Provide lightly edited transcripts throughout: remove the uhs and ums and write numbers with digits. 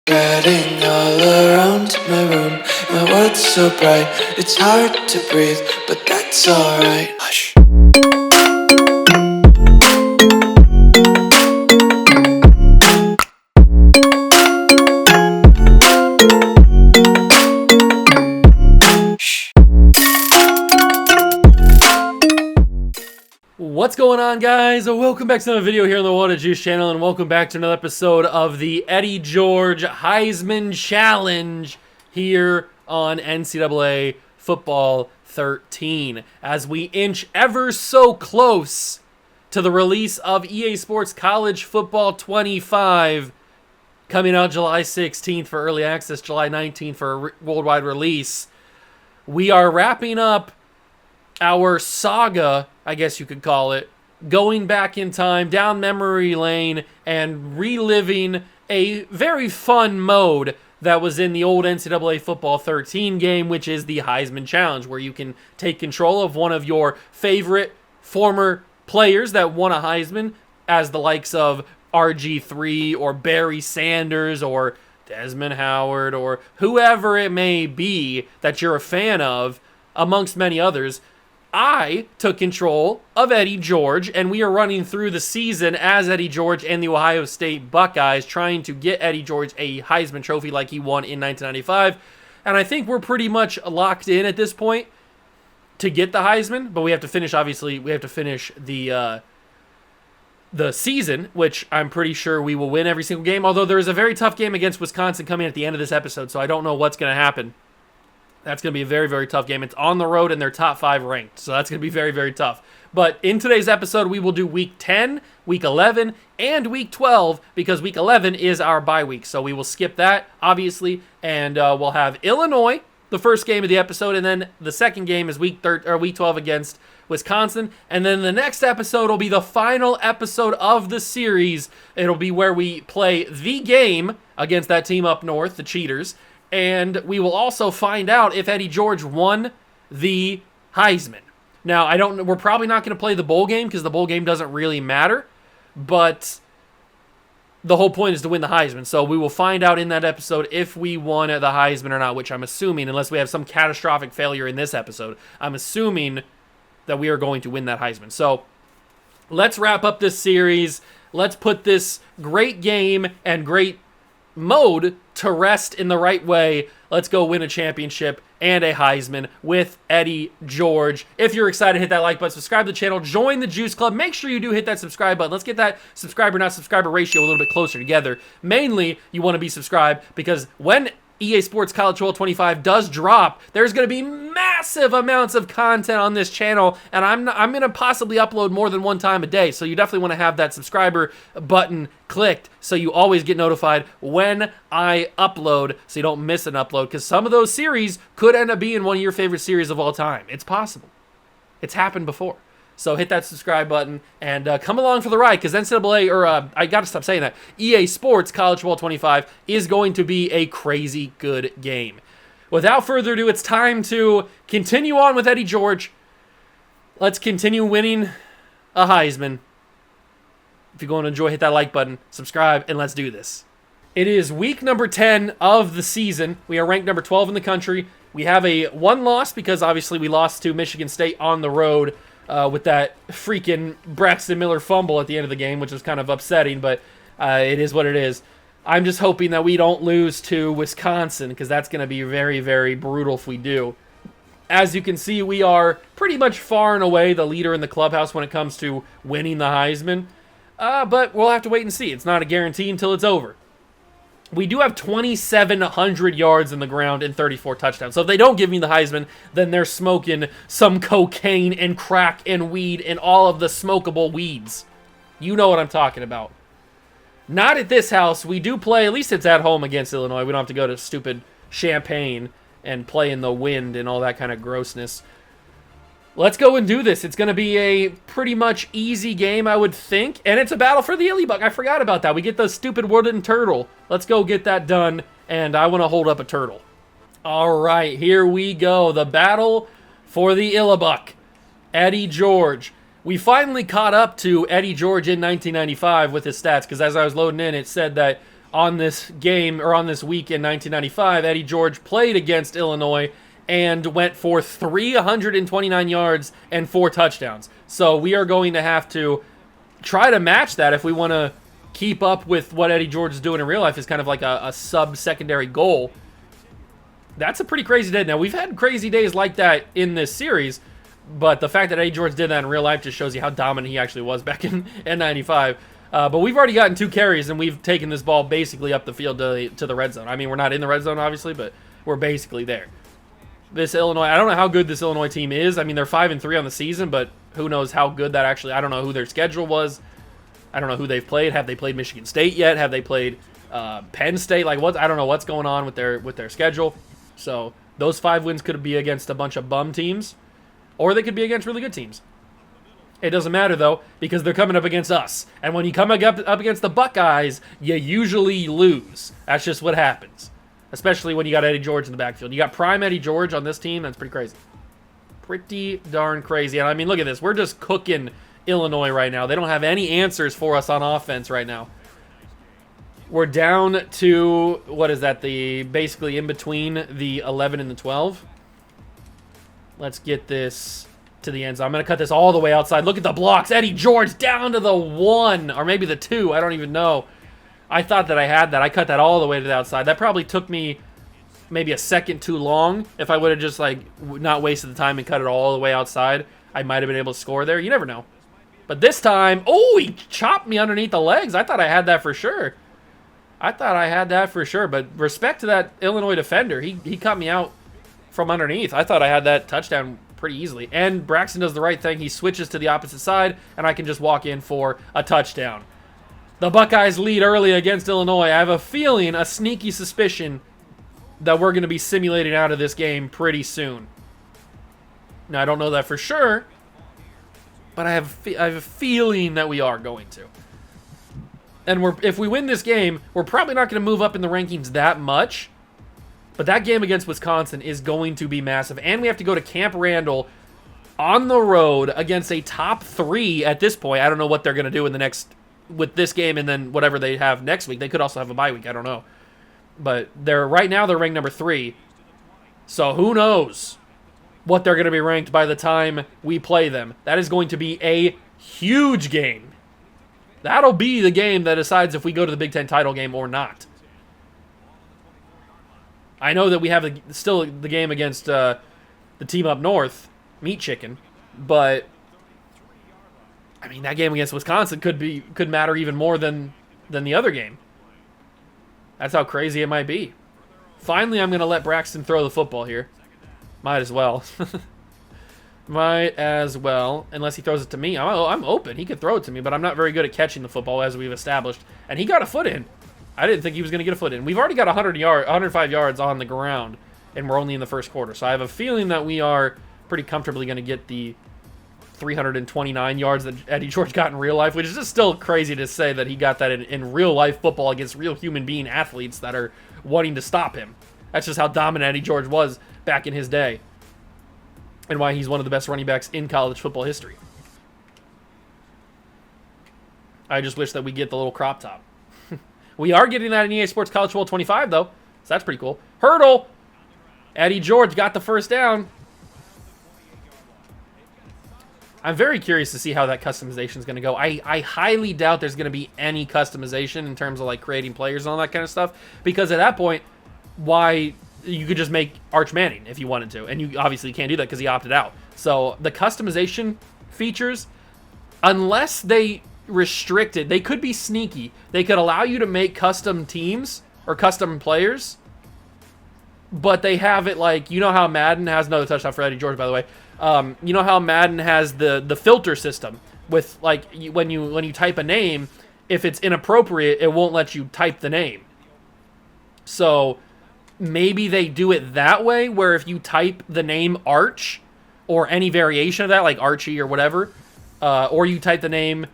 Getting all around my room, my world's so bright, it's hard to breathe, but that's alright. Hush. What's going on, guys? Welcome back to another video here on the Water Juice channel, and welcome back to another episode of the Eddie George Heisman Challenge here on NCAA Football 13 as we inch ever so close to the release of EA Sports College Football 25, coming out July 16th for early access, July 19th for a worldwide release. We are wrapping up our saga, I guess you could call it, going back in time, down memory lane, and reliving a very fun mode that was in the old NCAA Football 13 game, which is the Heisman Challenge, where you can take control of one of your favorite former players that won a Heisman, as the likes of RG3 or Barry Sanders or Desmond Howard or whoever it may be that you're a fan of, amongst many others. I took control of Eddie George, and we are running through the season as Eddie George and the Ohio State Buckeyes, trying to get Eddie George a Heisman Trophy like he won in 1995. And I think we're pretty much locked in at this point to get the Heisman, but we have to finish, obviously, we have to finish the season, which I'm pretty sure we will win every single game, although there is a very tough game against Wisconsin coming at the end of this episode, so I don't know what's going to happen. That's going to be a very, very tough game. It's on the road and they're top 5 ranked, so that's going to be very, very tough. But in today's episode, we will do Week 10, Week 11, and Week 12, because Week 11 is our bye week. So we will skip that, obviously, and we'll have Illinois, the first game of the episode, and then the second game is Week 12 against Wisconsin. And then the next episode will be the final episode of the series. It'll be where we play the game against that team up north, the Cheaters. And we will also find out if Eddie George won the Heisman. Now, we're probably not going to play the bowl game because the bowl game doesn't really matter, but the whole point is to win the Heisman. So we will find out in that episode if we won the Heisman or not, which I'm assuming, unless we have some catastrophic failure in this episode, I'm assuming that we are going to win that Heisman. So let's wrap up this series. Let's put this great game and great mode to rest in the right way. Let's go win a championship and a Heisman with Eddie George. If you're excited, hit that like button, subscribe to the channel, join the Juice Club. Make sure you do hit that subscribe button. Let's get that subscriber, not subscriber ratio a little bit closer together. Mainly, you want to be subscribed because when EA Sports College Football 25 does drop, there's going to be massive amounts of content on this channel, and I'm going to possibly upload more than one time a day, so you definitely want to have that subscriber button clicked so you always get notified when I upload, so you don't miss an upload, because some of those series could end up being one of your favorite series of all time. It's possible. It's happened before. So hit that subscribe button and come along for the ride, because NCAA, I got to stop saying that, EA Sports College Football 25 is going to be a crazy good game. Without further ado, it's time to continue on with Eddie George. Let's continue winning a Heisman. If you're going to enjoy, hit that like button, subscribe, and let's do this. It is week number 10 of the season. We are ranked number 12 in the country. We have a one loss because obviously we lost to Michigan State on the road. With that freaking Braxton Miller fumble at the end of the game, which was kind of upsetting, but it is what it is. I'm just hoping that we don't lose to Wisconsin, because that's going to be very, very brutal if we do. As you can see, we are pretty much far and away the leader in the clubhouse when it comes to winning the Heisman, but we'll have to wait and see. It's not a guarantee until it's over. We do have 2,700 yards in the ground and 34 touchdowns. So if they don't give me the Heisman, then they're smoking some cocaine and crack and weed and all of the smokable weeds. You know what I'm talking about. Not at this house. We do play, at least it's at home against Illinois. We don't have to go to stupid Champaign and play in the wind and all that kind of grossness. Let's go and do this. It's going to be a pretty much easy game, I would think. And it's a battle for the Illy Buck. I forgot about that. We get the stupid wooden turtle. Let's go get that done. And I want to hold up a turtle. All right, here we go. The battle for the Illibuck. Eddie George. We finally caught up to Eddie George in 1995 with his stats, because as I was loading in, it said that on this game, or on this week in 1995, Eddie George played against Illinois and went for 329 yards and 4 touchdowns. So we are going to have to try to match that if we want to keep up with what Eddie George is doing in real life, is kind of like a sub-secondary goal. That's a pretty crazy day. Now, we've had crazy days like that in this series, but the fact that Eddie George did that in real life just shows you how dominant he actually was back in 95. But we've already gotten 2 carries, and we've taken this ball basically up the field to the red zone. I mean, we're not in the red zone, obviously, but we're basically there. This Illinois, I don't know how good this Illinois team is. I mean, they're 5-3 on the season, but who knows how good that actually, I don't know who their schedule was. I don't know who they've played. Have they played Michigan State yet? Have they played Penn State? Like, what? I don't know what's going on with their schedule. So those 5 wins could be against a bunch of bum teams, or they could be against really good teams. It doesn't matter, though, because they're coming up against us. And when you come up against the Buckeyes, you usually lose. That's just what happens. Especially when you got Eddie George in the backfield. You got prime Eddie George on this team. That's pretty crazy. Pretty darn crazy. And I mean, look at this. We're just cooking Illinois right now. They don't have any answers for us on offense right now. We're down to, what is that, basically in between the 11 and the 12. Let's get this to the end zone. I'm going to cut this all the way outside. Look at the blocks. Eddie George down to the 1, or maybe the 2. I don't even know. I thought that I had that. I cut that all the way to the outside. That probably took me maybe a second too long. If I would have just not wasted the time and cut it all the way outside, I might have been able to score there. You never know. But this time, he chopped me underneath the legs. I thought I had that for sure. But respect to that Illinois defender. He cut me out from underneath. I thought I had that touchdown pretty easily. And Braxton does the right thing. He switches to the opposite side, and I can just walk in for a touchdown. The Buckeyes lead early against Illinois. I have a feeling, a sneaky suspicion, that we're going to be simulating out of this game pretty soon. Now, I don't know that for sure, but I have a feeling that we are going to. And if we win this game, we're probably not going to move up in the rankings that much. But that game against Wisconsin is going to be massive. And we have to go to Camp Randall on the road against a top 3 at this point. I don't know what they're going to do with this game and then whatever they have next week. They could also have a bye week. I don't know. But right now they're ranked number 3. So who knows what they're going to be ranked by the time we play them. That is going to be a huge game. That'll be the game that decides if we go to the Big Ten title game or not. I know that we have still the game against the team up north, Meat Chicken, but I mean that game against Wisconsin could matter even more than the other game. That's how crazy it might be. Finally, I'm going to let Braxton throw the football here. Might as well. Might as well, unless he throws it to me. I'm open. He could throw it to me, but I'm not very good at catching the football, as we've established. And he got a foot in. I didn't think he was going to get a foot in. We've already got 105 yards on the ground, and we're only in the first quarter. So I have a feeling that we are pretty comfortably going to get the 329 yards that Eddie George got in real life, which is just still crazy to say that he got that in real life football against real human being athletes that are wanting to stop him. That's just how dominant Eddie George was back in his day, and why he's one of the best running backs in college football history. I just wish that we get the little crop top. We are getting that in EA Sports College Football 25, though, so that's pretty cool. Hurdle! Eddie George got the first down. I'm very curious to see how that customization is going to go. I highly doubt there's going to be any customization in terms of creating players and all that kind of stuff, because at that point, why you could just make Arch Manning if you wanted to, and you obviously can't do that because he opted out. So the customization features, unless they restrict it, they could be sneaky. They could allow you to make custom teams or custom players, but they have it you know how Madden has another touchdown for Eddie George, by the way. You know how Madden has the filter system with when you type a name, if it's inappropriate, it won't let you type the name. So maybe they do it that way, where if you type the name Arch or any variation of that, like Archie or whatever, or you type the name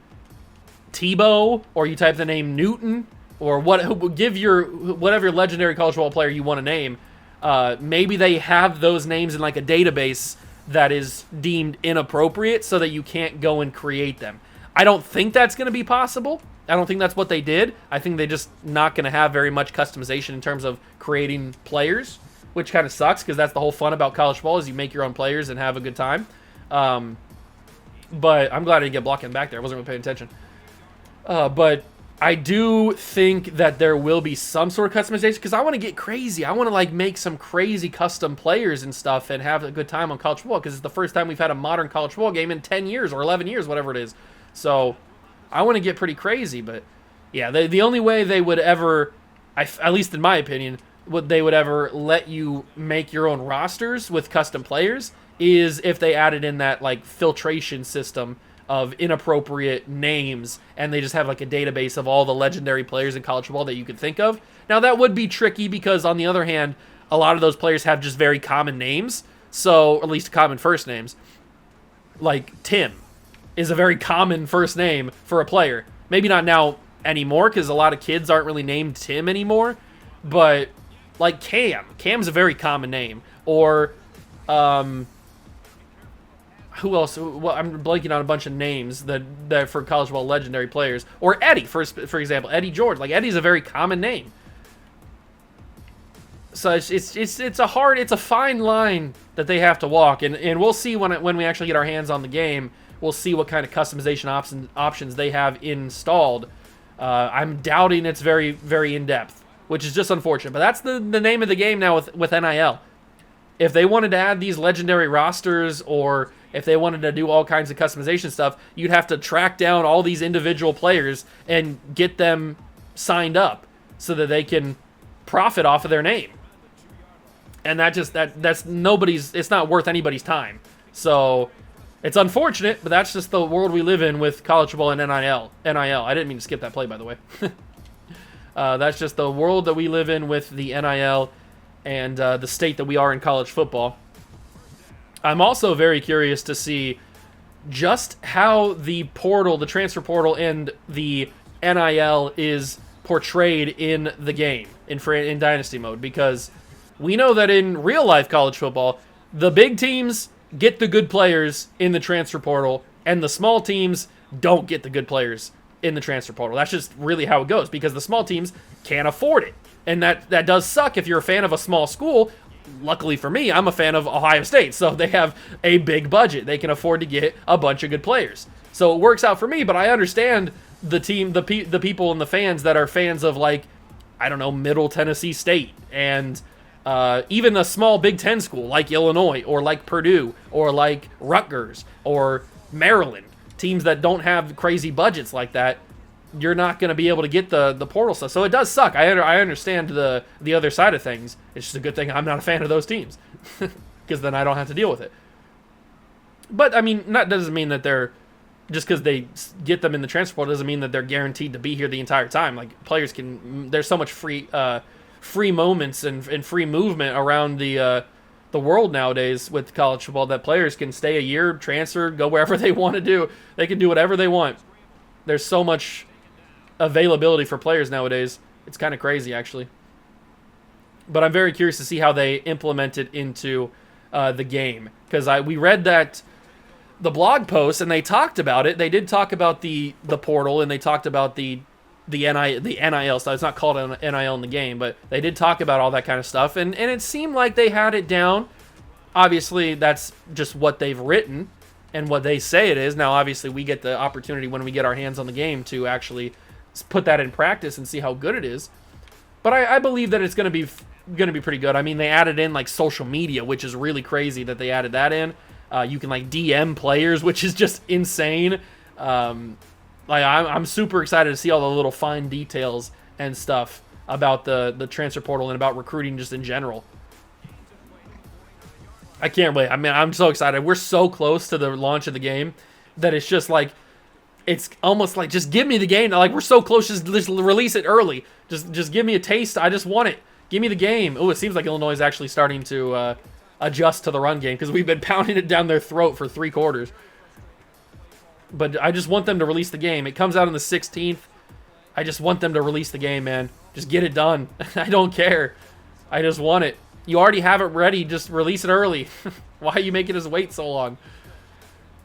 Tebow, or you type the name Newton, or whatever legendary college football player you want to name, maybe they have those names in a database that is deemed inappropriate so that you can't go and create them. I don't think that's going to be possible, I don't think that's what they did. I think they just not going to have very much customization in terms of creating players, which kind of sucks because that's the whole fun about college football is you make your own players and have a good time. But I'm glad I didn't get blocking back there. I wasn't really paying attention. But I do think that there will be some sort of customization because I want to get crazy. I want to like make some crazy custom players and stuff and have a good time on college football because it's the first time we've had a modern college football game in 10 years or 11 years, whatever it is. So I want to get pretty crazy. But yeah, the only way they would ever, at least in my opinion, they would ever let you make your own rosters with custom players is if they added in that like filtration system of inappropriate names and they just have like a database of all the legendary players in college football that you could think of. Now that would be tricky because on the other hand, a lot of those players have just very common names. So at least common first names. Like Tim is a very common first name for a player. Maybe not now anymore because a lot of kids aren't really named Tim anymore. But like Cam's a very common name. Or who else? Well, I'm blanking on a bunch of names that for college football legendary players. Or Eddie, for example, Eddie George. Like Eddie's a very common name. So it's a fine line that they have to walk, and we'll see when we actually get our hands on the game. We'll see what kind of customization options they have installed. I'm doubting it's very very in depth, which is just unfortunate. But that's the name of the game now with NIL. If they wanted to add these legendary rosters or if they wanted to do all kinds of customization stuff, you'd have to track down all these individual players and get them signed up so that they can profit off of their name. And that's nobody's, it's not worth anybody's time. So it's unfortunate, but that's just the world we live in with college football and NIL. I didn't mean to skip that play, by the way. That's just the world that we live in with the NIL and the state that we are in college football. I'm also very curious to see just how the portal, the transfer portal, and the NIL is portrayed in the game, in Dynasty mode, because we know that in real-life college football, the big teams get the good players in the transfer portal, and the small teams don't get the good players in the transfer portal. That's just really how it goes, because the small teams can't afford it. And that does suck if you're a fan of a small school. Luckily for me, I'm a fan of Ohio State, so they have a big budget. They can afford to get a bunch of good players. So it works out for me, but I understand the team, the people and the fans that are fans of, like, I don't know, Middle Tennessee State and even a small Big Ten school like Illinois or like Purdue or like Rutgers or Maryland, teams that don't have crazy budgets like that. You're not going to be able to get the portal stuff. So it does suck. I understand the other side of things. It's just a good thing I'm not a fan of those teams because then I don't have to deal with it. But, I mean, that doesn't mean that they're, just because they get them in the transfer portal doesn't mean that they're guaranteed to be here the entire time. Like, players there's so much free moments and free movement around the world nowadays with college football that players can stay a year, transfer, go wherever they want to do. They can do whatever they want. There's so much availability for players nowadays. It's kind of crazy, actually. But I'm very curious to see how they implement it into the game, because we read that the blog post and they talked about it. They did talk about the portal and they talked about the NIL stuff. It's not called NIL in the game, but they did talk about all that kind of stuff, and it seemed like they had it down. Obviously, that's just what they've written and what they say it is. Now, obviously, we get the opportunity when we get our hands on the game to actually put that in practice and see how good it is. But I believe that it's going to be pretty good. I mean, they added in like social media, which is really crazy that they added that in. You can like DM players, which is just insane. I'm super excited to see all the little fine details and stuff about the transfer portal and about recruiting just in general. I can't wait. I mean, I'm so excited. We're so close to the launch of the game that it's just like, it's almost like, just give me the game. Like, we're so close, just release it early. Just give me a taste. I just want it. Give me the game. Oh, it seems like Illinois is actually starting to adjust to the run game because we've been pounding it down their throat for 3 quarters. But I just want them to release the game. It comes out on the 16th. I just want them to release the game, man. Just get it done. I don't care. I just want it. You already have it ready. Just release it early. Why are you making us wait so long?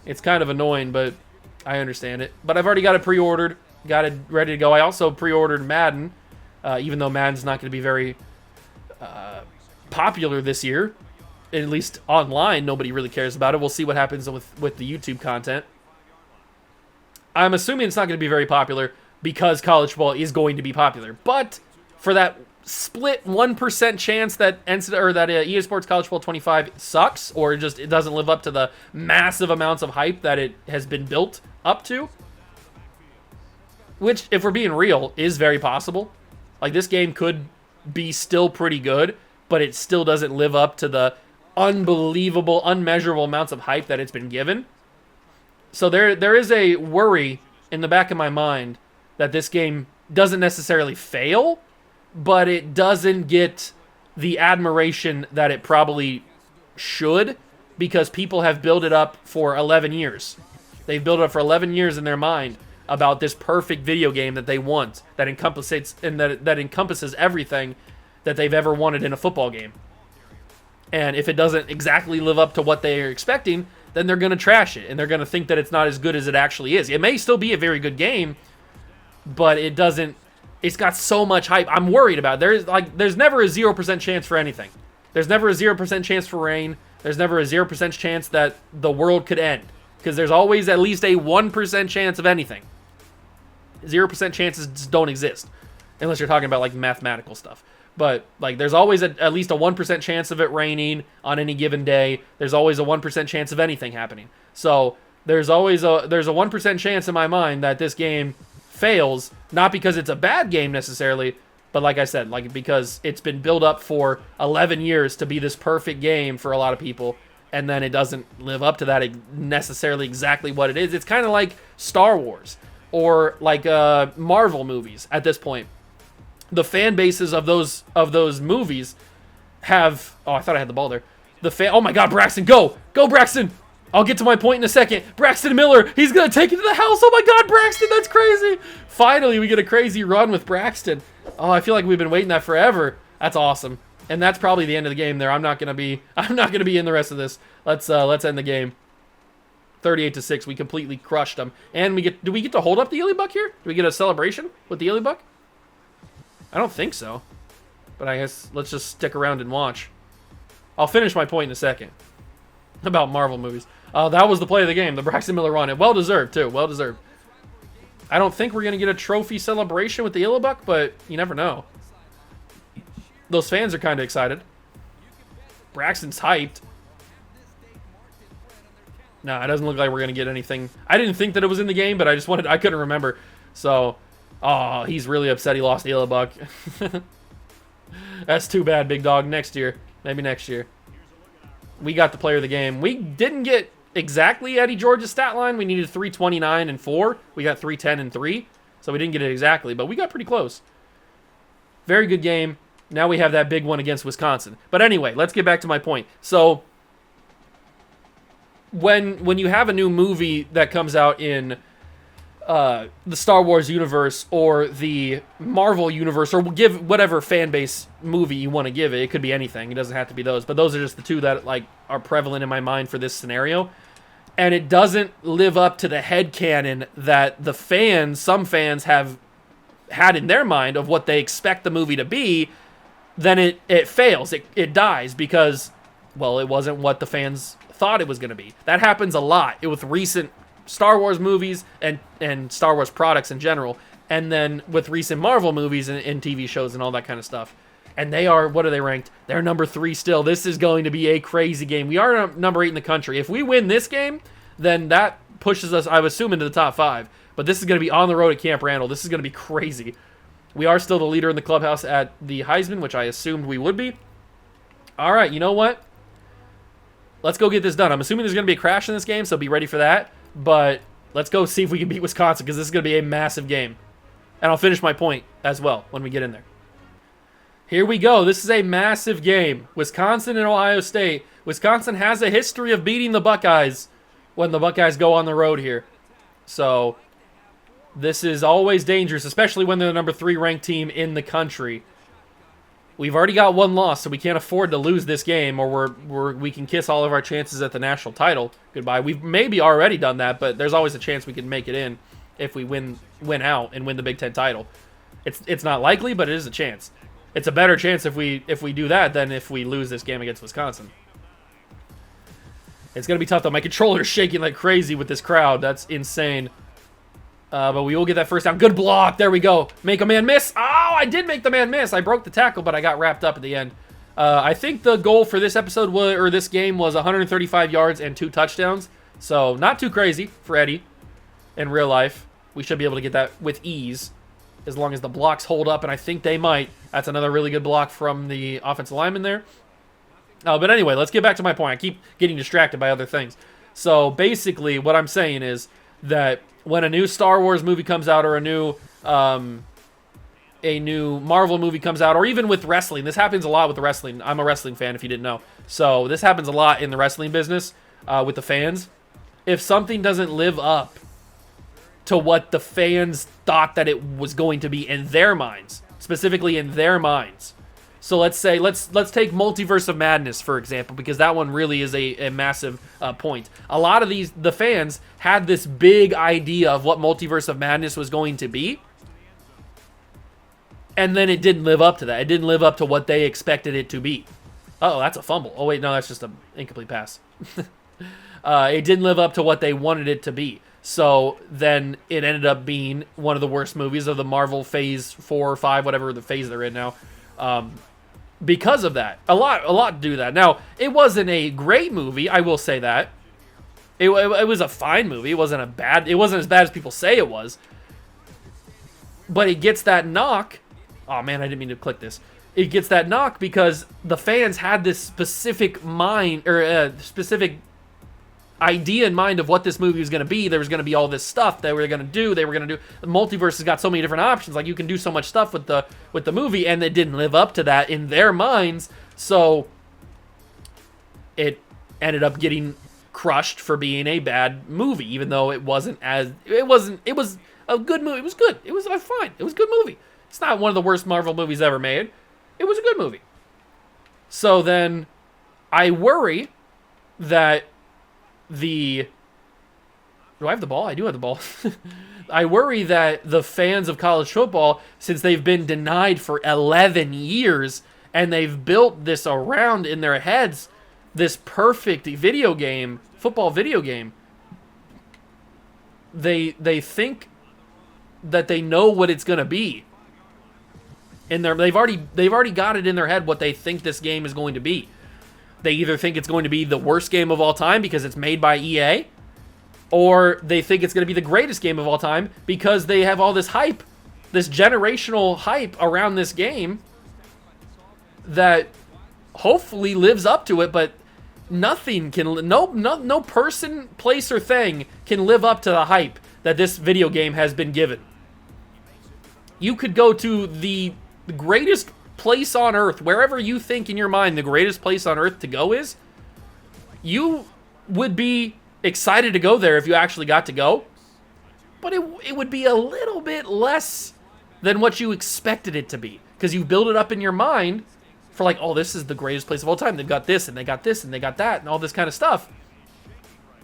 It's kind of annoying, but I understand it. But I've already got it pre-ordered. got it ready to go. I also pre-ordered Madden, even though Madden's not going to be very popular this year. At least online, nobody really cares about it. We'll see what happens with the YouTube content. I'm assuming it's not going to be very popular because college football is going to be popular. But for that split 1% chance that EA Sports College Football 25 sucks, or just it doesn't live up to the massive amounts of hype that it has been built up to, which, if we're being real, is very possible. Like, this game could be still pretty good, but it still doesn't live up to the unbelievable, unmeasurable amounts of hype that it's been given. So there is a worry in the back of my mind that this game doesn't necessarily fail, but it doesn't get the admiration that it probably should, because people have built it up for 11 years. They've built it up for 11 years in their mind about this perfect video game that they want, that encompasses everything that they've ever wanted in a football game. And if it doesn't exactly live up to what they're expecting, then they're going to trash it, and they're going to think that it's not as good as it actually is. It may still be a very good game, but it's got so much hype. I'm worried about it. There's never a 0% chance for anything. There's never a 0% chance for rain. There's never a 0% chance that the world could end, because there's always at least a 1% chance of anything. 0% chances just don't exist, unless you're talking about like mathematical stuff. But like, there's always at least a 1% chance of it raining on any given day. There's always a 1% chance of anything happening. So there's a 1% chance in my mind that this game fails, not because it's a bad game necessarily, but like I said, like, because it's been built up for 11 years to be this perfect game for a lot of people, and then it doesn't live up to that necessarily exactly what it is. It's kind of like Star Wars or like Marvel movies at this point. The fan bases of those movies have... Oh, I thought I had the ball there. Oh my God, Braxton, go! Go, Braxton! I'll get to my point in a second. Braxton Miller, he's going to take it to the house. Oh my God, Braxton, that's crazy. Finally, we get a crazy run with Braxton. Oh, I feel like we've been waiting that forever. That's awesome. And that's probably the end of the game there. I'm not going to be in the rest of this. Let's end the game. 38-6. We completely crushed them. And do we get to hold up the Ely Buck here? Do we get a celebration with the Ely Buck? I don't think so. But I guess let's just stick around and watch. I'll finish my point in a second about Marvel movies. That was the play of the game. The Braxton Miller run. It well-deserved, too. Well-deserved. I don't think we're going to get a trophy celebration with the Illibuck, but you never know. Those fans are kind of excited. Braxton's hyped. No, it doesn't look like we're going to get anything. I didn't think that it was in the game, but I couldn't remember. So, oh, he's really upset he lost the Illibuck. That's too bad, big dog. Next year. Maybe next year. We got the player of the game. We didn't get exactly Eddie George's stat line. We needed 329 and 4. We got 310 and 3. So we didn't get it exactly, but we got pretty close. Very good game. Now we have that big one against Wisconsin. But anyway, let's get back to my point. So when you have a new movie that comes out in the Star Wars universe or the Marvel universe, or we'll give whatever fan base movie you want to give it. It could be anything. It doesn't have to be those. But those are just the two that like are prevalent in my mind for this scenario. And it doesn't live up to the headcanon that the fans, some fans have had in their mind of what they expect the movie to be, then it fails. It dies because, well, it wasn't what the fans thought it was going to be. That happens a lot with recent Star Wars movies and Star Wars products in general, and then with recent Marvel movies and TV shows and all that kind of stuff. And they are, what are they ranked? They're number 3 still. This is going to be a crazy game. We are number 8 in the country. If we win this game, then that pushes us, I would assume, into the top 5. But this is going to be on the road at Camp Randall. This is going to be crazy. We are still the leader in the clubhouse at the Heisman, which I assumed we would be. All right, you know what? Let's go get this done. I'm assuming there's going to be a crash in this game, so be ready for that. But let's go see if we can beat Wisconsin, because this is going to be a massive game. And I'll finish my point as well when we get in there. Here we go. This is a massive game. Wisconsin and Ohio State. Wisconsin has a history of beating the Buckeyes when the Buckeyes go on the road here. So this is always dangerous, especially when they're the number 3 ranked team in the country. We've already got one loss, so we can't afford to lose this game, or we can kiss all of our chances at the national title goodbye. We've maybe already done that, but there's always a chance we can make it in if we win win out and win the Big Ten title. It's not likely, but it is a chance. It's a better chance if we do that than if we lose this game against Wisconsin. It's going to be tough, though. My controller's shaking like crazy with this crowd. That's insane. But we will get that first down. Good block. There we go. Make a man miss. Oh, I did make the man miss. I broke the tackle, but I got wrapped up at the end. I think the goal for this episode or this game was 135 yards and 2 touchdowns. So not too crazy for Eddie in real life. We should be able to get that with ease as long as the blocks hold up, and I think they might. That's another really good block from the offensive lineman there. But anyway, let's get back to my point. I keep getting distracted by other things. So basically what I'm saying is that when a new Star Wars movie comes out or a new Marvel movie comes out, or even with wrestling, this happens a lot with the wrestling. I'm a wrestling fan if you didn't know. So this happens a lot in the wrestling business with the fans. If something doesn't live up to what the fans thought that it was going to be in their minds, specifically in their minds. So let's say, let's take Multiverse of Madness, for example, because that one really is a massive point. A lot of the fans had this big idea of what Multiverse of Madness was going to be, and then it didn't live up to that. It didn't live up to what they expected it to be. Uh-oh, that's a fumble. Oh, wait, no, that's just an incomplete pass. It didn't live up to what they wanted it to be. So then it ended up being one of the worst movies of the Marvel Phase 4 or 5, whatever the phase they're in now. Because of that. A lot to do that. Now, it wasn't a great movie, I will say that. It was a fine movie. It wasn't as bad as people say it was. But it gets that knock. Oh man, I didn't mean to click this. It gets that knock because the fans had this specific specific idea in mind of what this movie was going to be. There was going to be all this stuff they were going to do. The multiverse has got so many different options. Like, you can do so much stuff with the movie, and it didn't live up to that in their minds. So it ended up getting crushed for being a bad movie, even though it was a good movie. It was good. It was fine. It was a good movie. It's not one of the worst Marvel movies ever made. It was a good movie. So then I worry that do I have the ball? I do have the ball. I worry that the fans of college football, since they've been denied for 11 years and they've built this around in their heads, this perfect football video game, they think that they know what it's going to be. And they've already got it in their head what they think this game is going to be. They either think it's going to be the worst game of all time because it's made by EA, or they think it's going to be the greatest game of all time because they have all this hype, this generational hype around this game that hopefully lives up to it, but nothing can, no person, place, or thing can live up to the hype that this video game has been given. You could go to the greatest place on earth, wherever you think in your mind the greatest place on earth to go is, you would be excited to go there if you actually got to go, but it would be a little bit less than what you expected it to be, because you build it up in your mind for like, oh, this is the greatest place of all time. They've got this, and they got this, and they got that, and all this kind of stuff.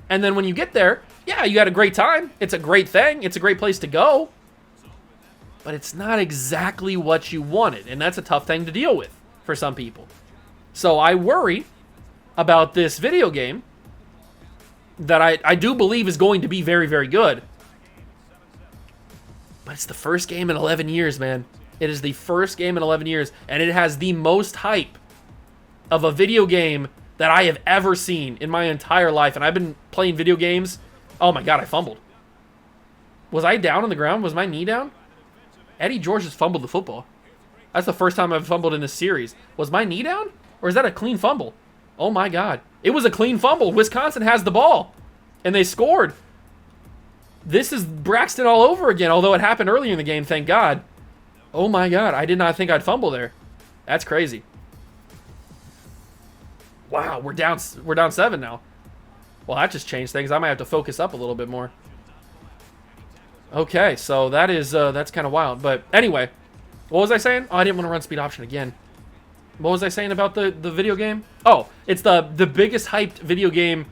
And then when you get there, yeah, you had a great time. It's a great thing. It's a great place to go. But it's not exactly what you wanted, and that's a tough thing to deal with for some people. So I worry about this video game that I do believe is going to be very, very good. But it's the first game in 11 years, man. It is the first game in 11 years, and it has the most hype of a video game that I have ever seen in my entire life. And I've been playing video games. Oh my God, I fumbled. Was I down on the ground? Was my knee down? Eddie George just fumbled the football. That's the first time I've fumbled in this series. Was my knee down? Or is that a clean fumble? Oh my God. It was a clean fumble. Wisconsin has the ball. And they scored. This is Braxton all over again, although it happened earlier in the game, thank God. Oh my God. I did not think I'd fumble there. That's crazy. Wow, we're down 7 now. Well, that just changed things. I might have to focus up a little bit more. Okay, so that's kind of wild. But anyway, what was I saying? Oh, I didn't want to run speed option again. What was I saying about the video game? Oh, it's the biggest hyped video game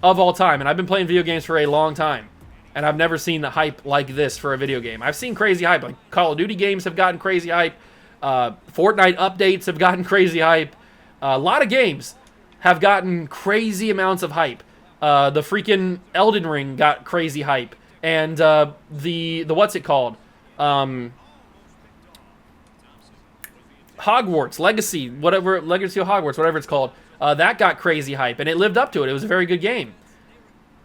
of all time. And I've been playing video games for a long time. And I've never seen the hype like this for a video game. I've seen crazy hype. Like Call of Duty games have gotten crazy hype. Fortnite updates have gotten crazy hype. A lot of games have gotten crazy amounts of hype. The freaking Elden Ring got crazy hype. And the what's it called? Hogwarts, Legacy, whatever, Legacy of Hogwarts, whatever it's called. That got crazy hype, and it lived up to it. It was a very good game.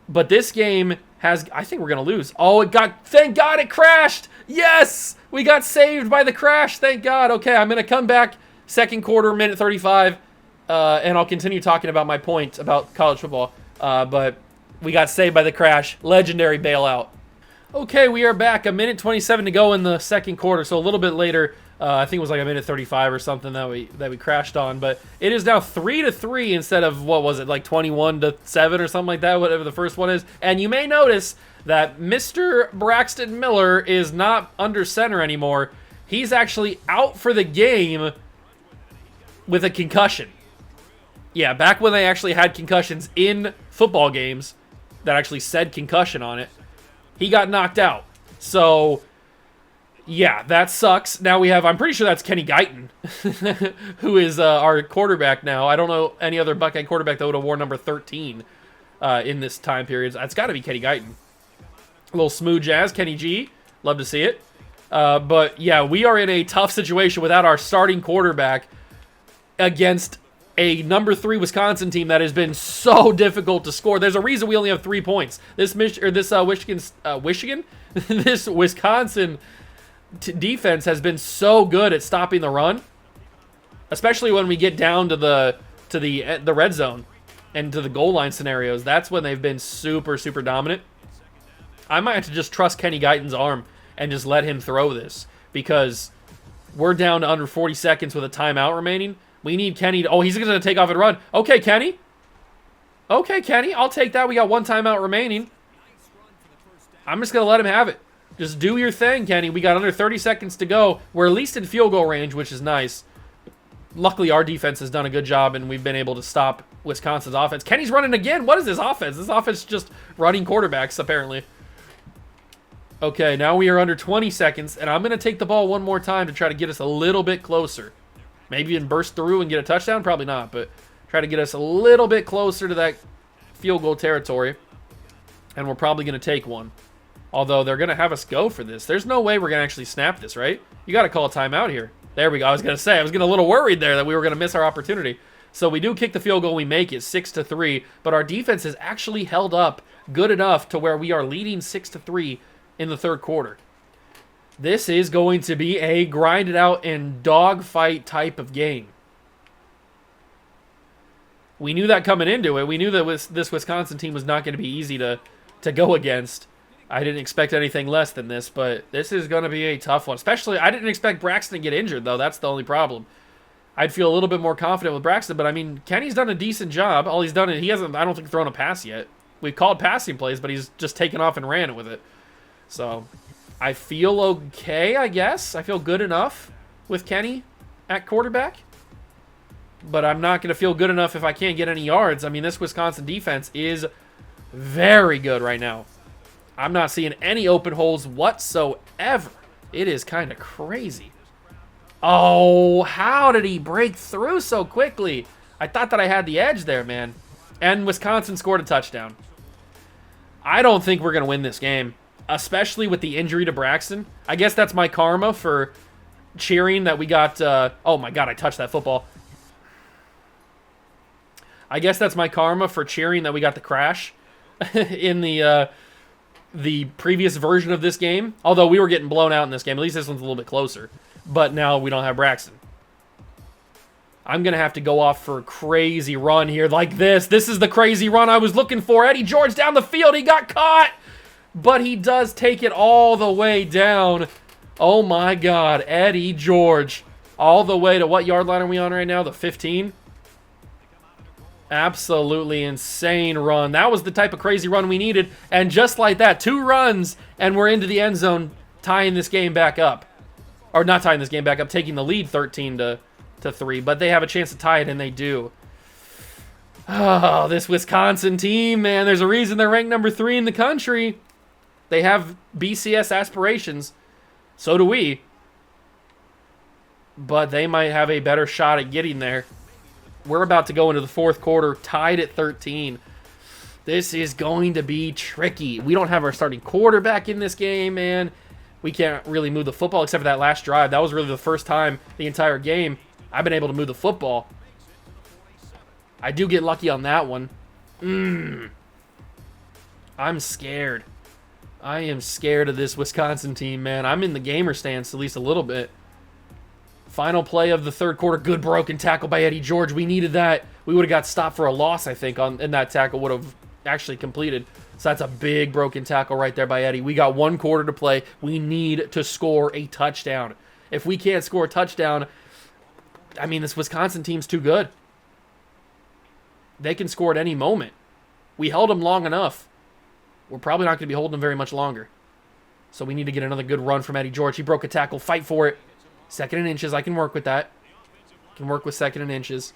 But this game has, I think we're going to lose. Oh, thank God it crashed. Yes, we got saved by the crash. Thank God. Okay, I'm going to come back second quarter, minute 35, and I'll continue talking about my point about college football. But we got saved by the crash. Legendary bailout. Okay, we are back. A minute 27 to go in the second quarter, so a little bit later. I think it was like a minute 35 or something that we crashed on, but it is now 3-3 instead of, what was it, like 21-7 or something like that, whatever the first one is. And you may notice that Mr. Braxton Miller is not under center anymore. He's actually out for the game with a concussion. Yeah, back when they actually had concussions in football games that actually said concussion on it, he got knocked out. So yeah, that sucks. Now we have, I'm pretty sure that's Kenny Guyton, who is our quarterback now. I don't know any other Buckeye quarterback that would have worn number 13 in this time period. It's got to be Kenny Guyton. A little smooth jazz, Kenny G. Love to see it. But yeah, we are in a tough situation without our starting quarterback against a number 3 Wisconsin team that has been so difficult to score. There's a reason we only have 3 points. This Wisconsin defense has been so good at stopping the run, especially when we get down to the red zone and to the goal line scenarios. That's when they've been super, super dominant. I might have to just trust Kenny Guyton's arm and just let him throw this, because we're down to under 40 seconds with a timeout remaining. We need Kenny to, oh, he's going to take off and run. Okay, Kenny. Okay, Kenny, I'll take that. We got one timeout remaining. I'm just going to let him have it. Just do your thing, Kenny. We got under 30 seconds to go. We're at least in field goal range, which is nice. Luckily, our defense has done a good job, and we've been able to stop Wisconsin's offense. Kenny's running again. What is this offense? This offense is just running quarterbacks, apparently. Okay, now we are under 20 seconds, and I'm going to take the ball one more time to try to get us a little bit closer. Maybe even burst through and get a touchdown? Probably not, but try to get us a little bit closer to that field goal territory. And we're probably going to take one. Although they're going to have us go for this. There's no way we're going to actually snap this, right? You got to call a timeout here. There we go. I was going to say, I was getting a little worried there that we were going to miss our opportunity. So we do kick the field goal. We make it 6-3. But our defense has actually held up good enough to where we are leading 6-3 in the third quarter. This is going to be a grinded out and dogfight type of game. We knew that coming into it. We knew that this Wisconsin team was not going to be easy to go against. I didn't expect anything less than this, but this is going to be a tough one. Especially, I didn't expect Braxton to get injured, though. That's the only problem. I'd feel a little bit more confident with Braxton, but I mean, Kenny's done a decent job. All he's done is he hasn't, I don't think, thrown a pass yet. We've called passing plays, but he's just taken off and ran with it. So I feel okay, I guess. I feel good enough with Kenny at quarterback. But I'm not going to feel good enough if I can't get any yards. I mean, this Wisconsin defense is very good right now. I'm not seeing any open holes whatsoever. It is kind of crazy. Oh, how did he break through so quickly? I thought that I had the edge there, man. And Wisconsin scored a touchdown. I don't think we're going to win this game, especially with the injury to Braxton. I guess that's my karma for cheering that we got... oh, my God, I touched that football. I guess that's my karma for cheering that we got the crash in the previous version of this game. Although we were getting blown out in this game. At least this one's a little bit closer. But now we don't have Braxton. I'm going to have to go off for a crazy run here like this. This is the crazy run I was looking for. Eddie George down the field. He got caught. But he does take it all the way down. Oh my God. Eddie George. All the way to what yard line are we on right now? The 15? Absolutely insane run. That was the type of crazy run we needed. And just like that, 2 runs, and we're into the end zone, tying this game back up. Or not tying this game back up, taking the lead 13-3. But they have a chance to tie it, and they do. Oh, this Wisconsin team, man. There's a reason they're ranked number 3 in the country. They have BCS aspirations. So do we. But they might have a better shot at getting there. We're about to go into the fourth quarter, tied at 13. This is going to be tricky. We don't have our starting quarterback in this game, man. We can't really move the football except for that last drive. That was really the first time the entire game I've been able to move the football. I do get lucky on that one. I'm scared. I am scared of this Wisconsin team, man. I'm in the gamer stance at least a little bit. Final play of the third quarter. Good broken tackle by Eddie George. We needed that. We would have got stopped for a loss, I think, in that tackle would have actually completed. So that's a big broken tackle right there by Eddie. We got 1 quarter to play. We need to score a touchdown. If we can't score a touchdown, I mean, this Wisconsin team's too good. They can score at any moment. We held them long enough. We're probably not going to be holding them very much longer. So we need to get another good run from Eddie George. He broke a tackle. Fight for it. 2nd and inches. I can work with that. Can work with 2nd and inches.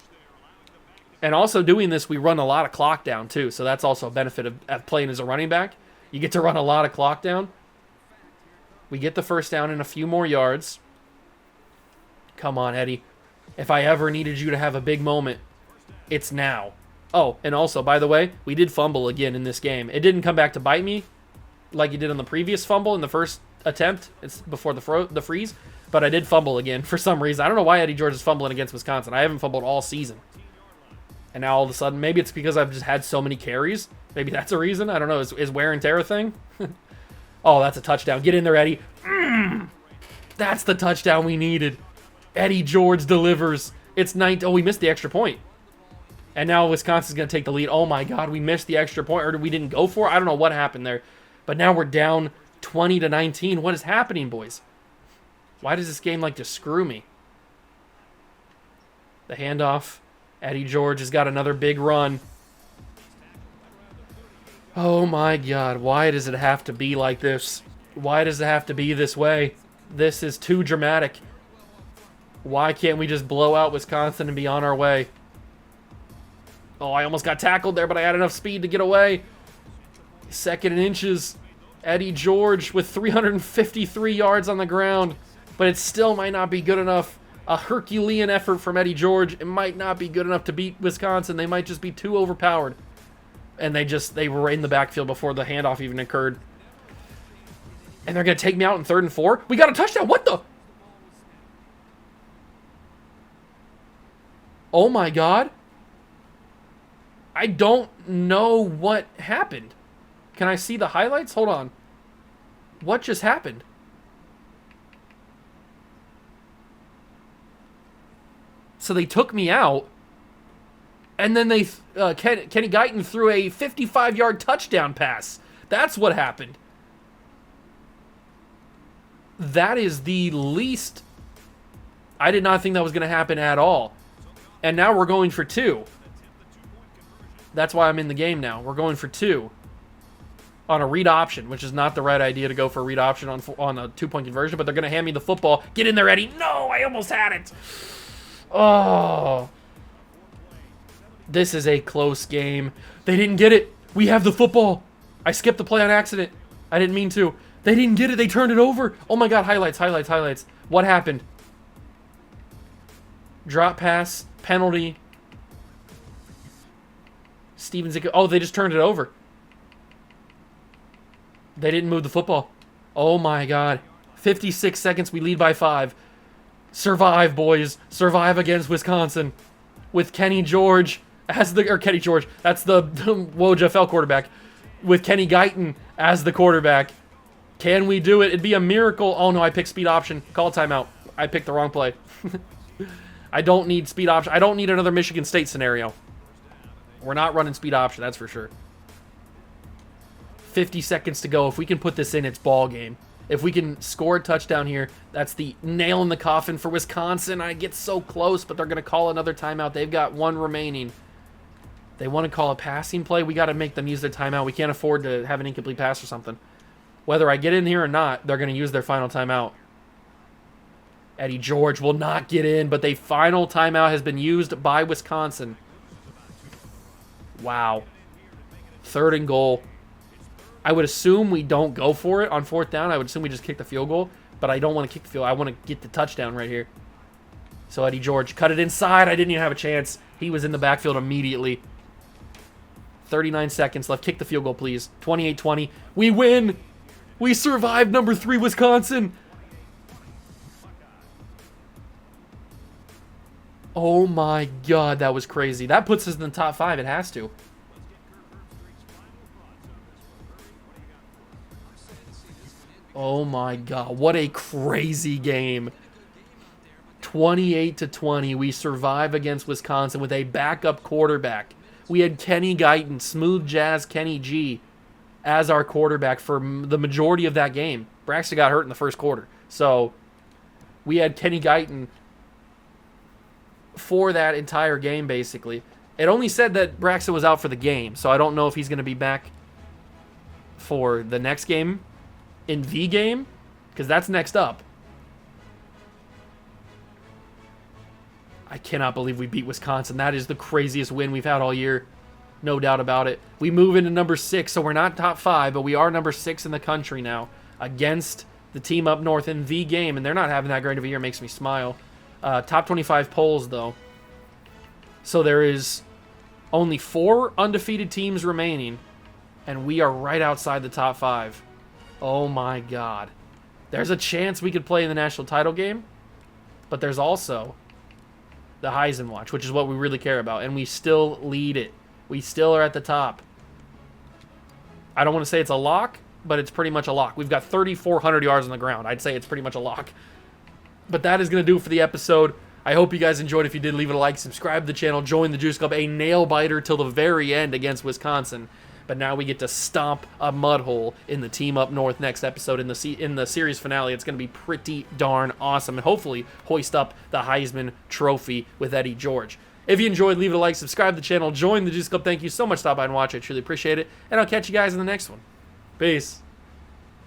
And also doing this, we run a lot of clock down too. So that's also a benefit of playing as a running back. You get to run a lot of clock down. We get the first down in a few more yards. Come on, Eddie. If I ever needed you to have a big moment, it's now. Oh, and also, by the way, we did fumble again in this game. It didn't come back to bite me like it did on the previous fumble in the first attempt. It's before the freeze. But I did fumble again for some reason. I don't know why Eddie George is fumbling against Wisconsin. I haven't fumbled all season. And now all of a sudden, maybe it's because I've just had so many carries. Maybe that's a reason. I don't know. Is wear and tear a thing? Oh, that's a touchdown. Get in there, Eddie. That's the touchdown we needed. Eddie George delivers. It's 9. Oh, we missed the extra point. And now Wisconsin's going to take the lead. Oh, my God. We missed the extra point. Or we didn't go for it. I don't know what happened there. But now we're down 20-19. What is happening, boys? Why does this game like to screw me? The handoff. Eddie George has got another big run. Oh my God. Why does it have to be like this? Why does it have to be this way? This is too dramatic. Why can't we just blow out Wisconsin and be on our way? Oh, I almost got tackled there, but I had enough speed to get away. 2nd and inches. Eddie George with 353 yards on the ground. But it still might not be good enough. A Herculean effort from Eddie George. It might not be good enough to beat Wisconsin. They might just be too overpowered. And they were in the backfield before the handoff even occurred. And they're going to take me out in 3rd and 4? We got a touchdown. What the? Oh my God. I don't know what happened. Can I see the highlights? Hold on. What just happened? So they took me out, and then Kenny Guyton threw a 55-yard touchdown pass. That's what happened. That is the least... I did not think that was going to happen at all. And now we're going for 2. That's why I'm in the game now. We're going for 2 on a read option, which is not the right idea to go for a read option on a 2-point conversion, but they're going to hand me the football. Get in there, Eddie. No, I almost had it. Oh, this is a close game. They didn't get it. We have the football. I skipped the play on accident. I didn't mean to. They didn't get it. They turned it over. Oh my God, highlights. What happened? Drop pass, penalty. Steven Zick. Oh, they just turned it over. They didn't move the football. Oh my God. 56 seconds. We lead by 5. Survive, boys. Survive against Wisconsin. With Kenny George as Kenny George. That's the WOJFL quarterback. With Kenny Guyton as the quarterback. Can we do it? It'd be a miracle. Oh no, I picked speed option. Call timeout. I picked the wrong play. I don't need speed option. I don't need another Michigan State scenario. We're not running speed option, that's for sure. 50 seconds to go. If we can put this in, it's ball game. If we can score a touchdown here, that's the nail in the coffin for Wisconsin. I get so close, but they're going to call another timeout. They've got 1 remaining. They want to call a passing play. We got to make them use their timeout. We can't afford to have an incomplete pass or something. Whether I get in here or not, they're going to use their final timeout. Eddie George will not get in, but the final timeout has been used by Wisconsin. Wow. 3rd and goal. I would assume we don't go for it on 4th down. I would assume we just kick the field goal, but I don't want to kick the field. I want to get the touchdown right here. So Eddie George cut it inside. I didn't even have a chance. He was in the backfield immediately. 39 seconds left. Kick the field goal, please. 28-20. We win. We survived number 3 Wisconsin. Oh my God, that was crazy. That puts us in the top 5. It has to. Oh my God, what a crazy game. 28-20. We survive against Wisconsin with a backup quarterback. We had Kenny Guyton, smooth jazz Kenny G, as our quarterback for the majority of that game. Braxton got hurt in the first quarter. So we had Kenny Guyton for that entire game, basically. It only said that Braxton was out for the game, so I don't know if he's going to be back for the next game in the game, because that's next up. I cannot believe we beat Wisconsin. That is the craziest win we've had all year. No doubt about it. We move into number 6, so we're not top 5, but we are number 6 in the country now against the team up north in the game, and they're not having that great of a year. It makes me smile. Top 25 polls, though. So there is only 4 undefeated teams remaining, and we are right outside the top 5. Oh, my God. There's a chance we could play in the national title game, but there's also the Heisman watch, which is what we really care about, and we still lead it. We still are at the top. I don't want to say it's a lock, but it's pretty much a lock. We've got 3,400 yards on the ground. I'd say it's pretty much a lock. But that is going to do it for the episode. I hope you guys enjoyed. If you did, leave it a like, subscribe to the channel, join the Juice Club. A nail-biter till the very end against Wisconsin. But now we get to stomp a mud hole in the team up north next episode in the series finale. It's going to be pretty darn awesome, and hopefully hoist up the Heisman Trophy with Eddie George. If you enjoyed, leave it a like, subscribe to the channel, join the Juice Club. Thank you so much for stopping by and watching. I truly appreciate it, and I'll catch you guys in the next one. Peace.